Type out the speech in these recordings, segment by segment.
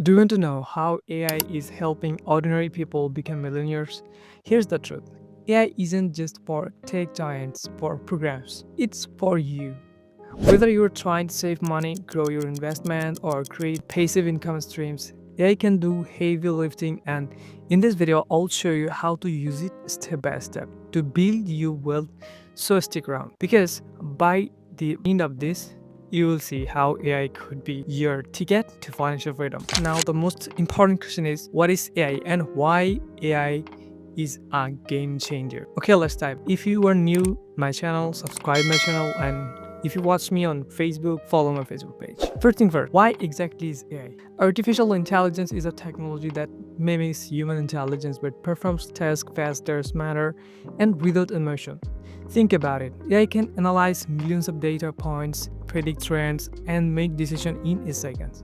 Do you want to know how AI is helping ordinary people become millionaires? Here's the truth. AI isn't just for tech giants, for programs. It's for you. Whether you're trying to save money, grow your investment, or create passive income streams, AI can do heavy lifting, and in this video, I'll show you how to use it step by step to build your wealth. So stick around because by the end of this, you will see how AI could be your ticket to financial freedom. Now, the most important question is what is AI and why AI is a game changer. Okay, let's dive. If you are new my channel, subscribe my channel, and if you watch me on Facebook, follow my Facebook page. First thing first, why exactly is AI? Artificial intelligence is a technology that mimics human intelligence but performs tasks faster, smarter, and without emotion. Think about it. AI can analyze millions of data points, predict trends, and make decisions in a second.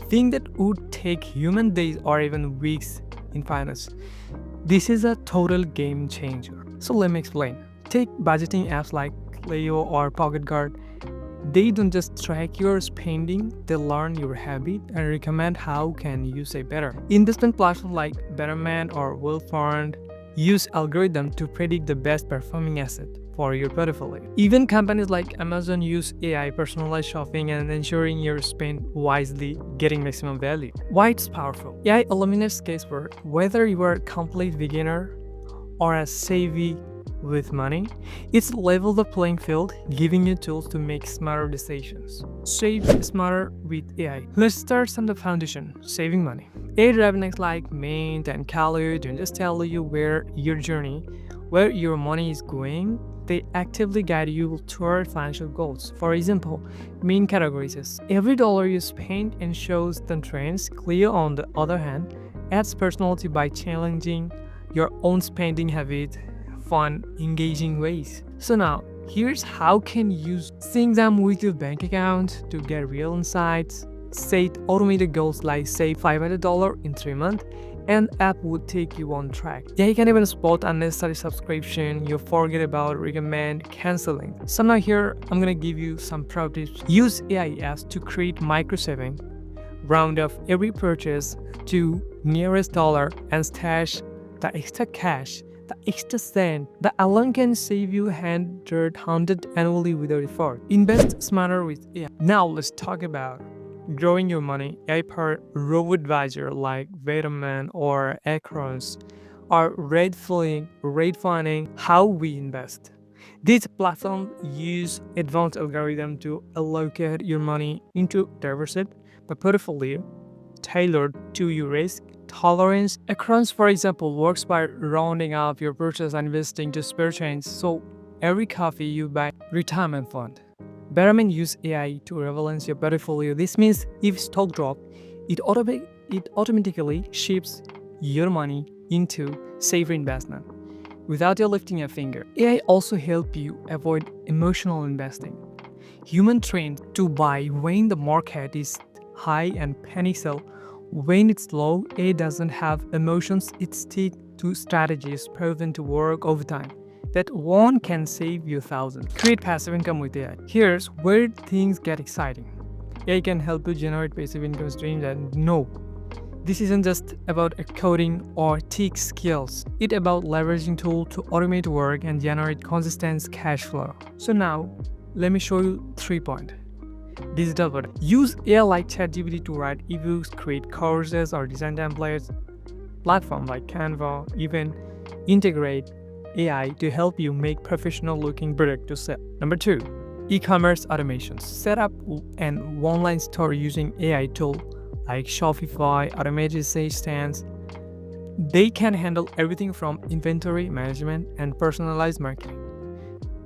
Thing that would take human days or even weeks in finance. This is a total game changer. So let me explain. Take budgeting apps like Leo or Pocket Guard. They don't just track your spending, they learn your habit and recommend how can you save better. Investment platforms like Betterment or Wealth Fund use algorithms to predict the best performing asset for your portfolio. Even companies like Amazon use AI personalized shopping and ensuring you spend wisely, getting maximum value. Why it's powerful? AI eliminates guesswork. Whether you are a complete beginner or a savvy with money, it's level the playing field, giving you tools to make smarter decisions. Save smarter with AI. Let's start from the foundation, saving money. AI revenants like Mint and Calio don't just tell you where your money is going. They actively guide you toward financial goals. For example, Mint categorizes every dollar you spend and shows the trends. Clio, on the other hand, adds personality by challenging your own spending habit, fun, engaging ways. So now, here's how can you sync them with your bank account to get real insights. Set automated goals like save $500 in 3 months, and app would take you on track. Yeah, you can even spot unnecessary subscription you forget about, recommend canceling. So now here, I'm gonna give you some pro tips. Use AI apps to create micro saving. Round off every purchase to nearest dollar and stash the extra cash, the extra cent. The alone can save you hundred annually without effort. Invest smarter with AI. Now let's talk about growing your money. AI-powered robo-advisor like Vitamin or Acrons are redefining how we invest. These platforms use advanced algorithms to allocate your money into diverse portfolio tailored to your risk tolerance. Acrons, for example, works by rounding up your purchase and investing to spare change, so every coffee you buy retirement fund. Betterment use AI to rebalance your portfolio. This means if stock drop, it automatically shifts your money into safer investment without you lifting a finger. AI also help you avoid emotional investing. Human trained to buy when the market is high and panic sell when it's low. AI doesn't have emotions, it sticks to strategies proven to work over time. That one can save you thousands. Create passive income with AI. Here's where things get exciting. AI can help you generate passive income streams, and no, this isn't just about coding or tech skills. It's about leveraging tools to automate work and generate consistent cash flow. So now, let me show you 3 points. Digital product. Use AI like ChatGPT to write ebooks, create courses, or design templates. Platforms like Canva even integrate AI to help you make professional-looking product to sell. Number 2, e-commerce automations. Set up an online store using AI tool like Shopify, automated sales stands. They can handle everything from inventory management and personalized marketing.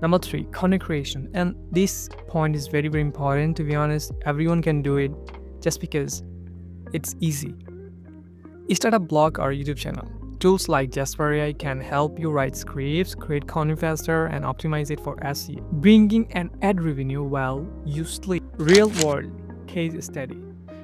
Number 3, content creation. And this point is very, very important. To be honest, everyone can do it just because it's easy. Start a blog or YouTube channel. Tools like Jasper AI can help you write scripts, create content faster, and optimize it for SEO, bringing an ad revenue while you sleep. Real world case study.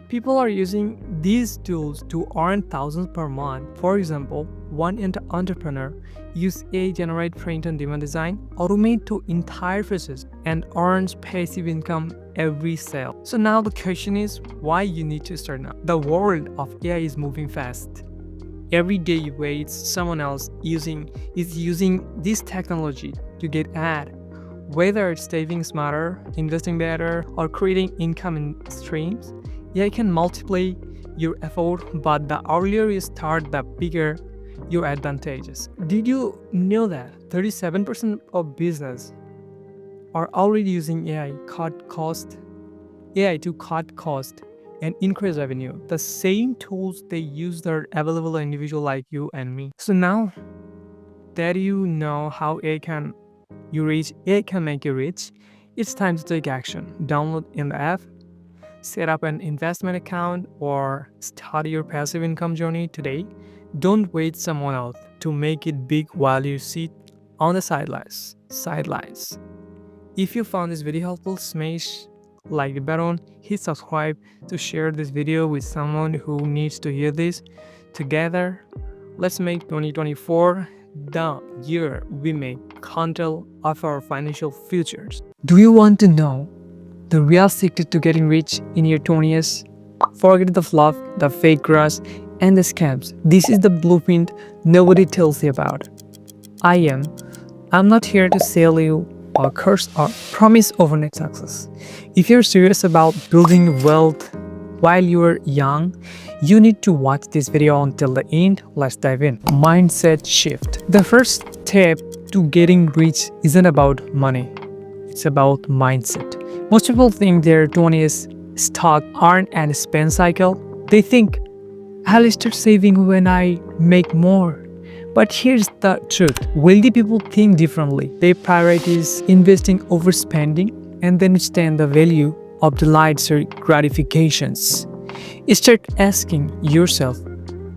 People are using these tools to earn thousands per month. For example, one entrepreneur uses AI generate print-on-demand design, automate to entire process, and earns passive income every sale. So now the question is, why you need to start now? The world of AI is moving fast. Every day you wait, someone else is using this technology to get ahead. Whether it's saving smarter, investing better, or creating income in streams, AI can multiply your effort, but the earlier you start, the bigger your advantages. Did you know that 37% of business are already using AI to cut cost and increase revenue? The same tools they use are available to individuals like you and me. So now that you know how AI can make you rich, it's time to take action. Download an app, set up an investment account, or start your passive income journey today. Don't wait someone else to make it big while you sit on the sidelines. If you found this video helpful, smash like the button, hit subscribe to share this video with someone who needs to hear this. Together, let's make 2024 the year we make control of our financial futures. Do you want to know the real secret to getting rich in your 20s? Forget the fluff, the fake grass, and the scams. This is the blueprint nobody tells you about. I'm not here to sell you a curse or promise overnight success. If you're serious about building wealth while you're young, you need to watch this video until the end. Let's dive in. Mindset shift. The first step to getting rich isn't about money. It's about mindset. Most people think their 20s stock, earn and spend cycle. They think, I'll start saving when I make more. But here's the truth. Wealthy people think differently. They prioritize investing over spending and then understand the value of delayed gratifications. Start asking yourself,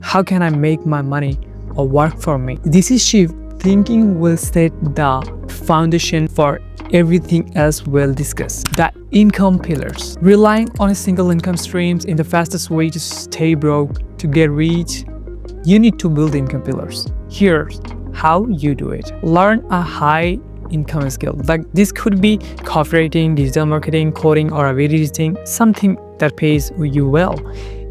how can I make my money work for me? This is shift thinking will set the foundation for everything else we'll discuss. The income pillars. Relying on a single income streams is the fastest way to stay broke. To get rich, you need to build income pillars. Here's how you do it. Learn a high income skill. Like this could be copywriting, digital marketing, coding, or editing, something that pays you well.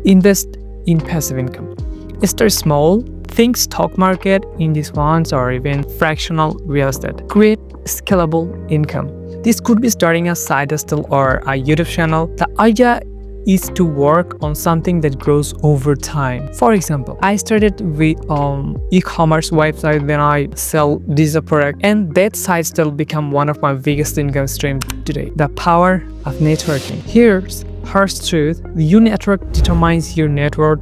Invest in passive income. Start small. Think stock market, index funds, or even fractional real estate. Create scalable income. This could be starting a side hustle or a YouTube channel. The idea is to work on something that grows over time. For example, I started with e-commerce website, then I sell this product, and that side still become one of my biggest income streams today. The power of networking. Here's harsh truth. Your network determines your net worth.